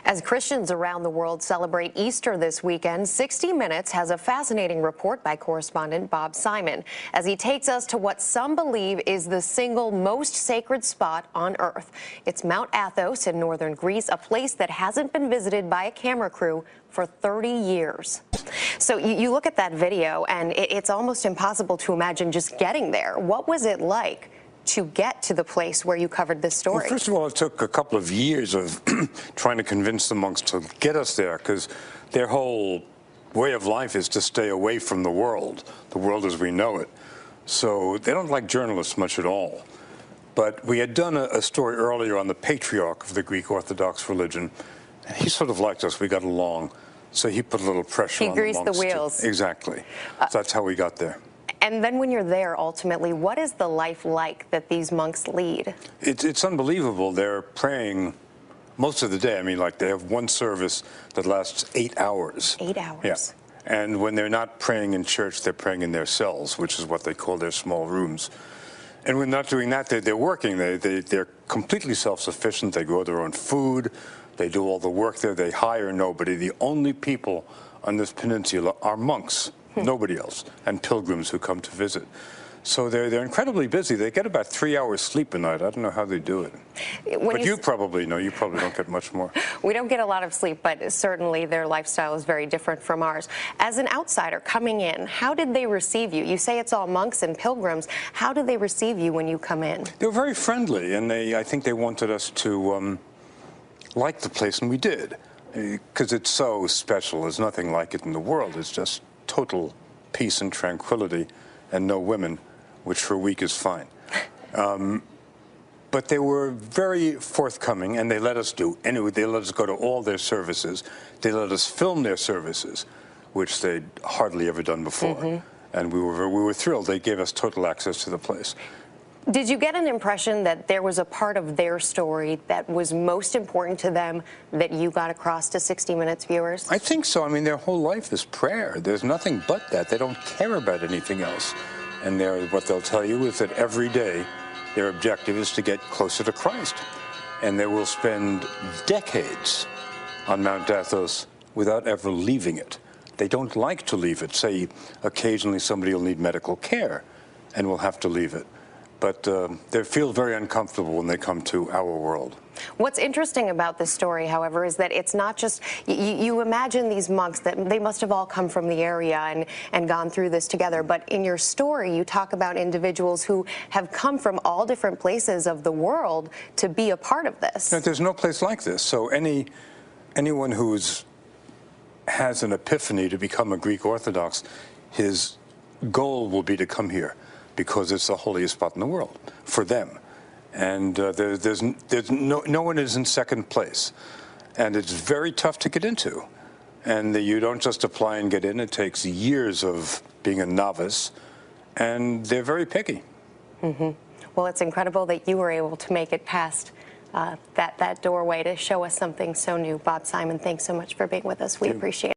As Christians around the world celebrate Easter this weekend, 60 Minutes has a fascinating report by correspondent Bob Simon as he takes us to what some believe is the single most sacred spot on Earth. It's Mount Athos in northern Greece, a place that hasn't been visited by a camera crew for 30 years. So you look at that video and it's almost impossible to imagine just getting there. What was it like to get to the place where you covered this story? Well, first of all, it took a couple of years of trying to convince the monks to get us there, because their whole way of life is to stay away from the world as we know it. So they don't like journalists much at all. But we had done a story earlier on the patriarch of the Greek Orthodox religion, and he sort of liked us. We got along. So he put a little pressure on the monks. He greased the wheels. Exactly. So that's how we got there. And then when you're there, ultimately, what is the life like that these monks lead? It's unbelievable. They're praying most of the day. I mean, like, they have one service that lasts 8 hours. 8 hours? Yeah. And when they're not praying in church, they're praying in their cells, which is what they call their small rooms. And when not doing that, they're working. They're completely self-sufficient. They grow their own food. They do all the work there. They hire nobody. The only people on this peninsula are monks. Nobody else, and pilgrims who come to visit. So they're incredibly busy. They get about 3 hours sleep a night. I don't know how they do it. But you probably know. You probably don't get much more. We don't get a lot of sleep, but certainly their lifestyle is very different from ours. As an outsider coming in, how did they receive you? You say it's all monks and pilgrims. How do they receive you when you come in? They were very friendly, and I think they wanted us to like the place, and we did, because it's so special. There's nothing like it in the world. It's just total peace and tranquility, and no women, which for a week is fine. But they were very forthcoming, and they let us do anyway. They let us go to all their services. They let us film their services, which they'd hardly ever done before. And we were thrilled. They gave us total access to the place. Did you get an impression that there was a part of their story that was most important to them that you got across to 60 Minutes viewers? I think so. I mean, their whole life is prayer. There's nothing but that. They don't care about anything else. And what they'll tell you is that every day their objective is to get closer to Christ. And they will spend decades on Mount Athos without ever leaving it. They don't like to leave it. Say, occasionally somebody will need medical care and will have to leave it. But they feel very uncomfortable when they come to our world. What's interesting about this story, however, is that it's not just, you imagine these monks, that they must have all come from the area and gone through this together. But in your story, you talk about individuals who have come from all different places of the world to be a part of this. No, there's no place like this. So anyone who has an epiphany to become a Greek Orthodox, his goal will be to come here, because it's the holiest spot in the world for them. And no one is in second place. And it's very tough to get into. And you don't just apply and get in. It takes years of being a novice. And they're very picky. Well, it's incredible that you were able to make it past that doorway to show us something so new. Bob Simon, thanks so much for being with us. We appreciate it.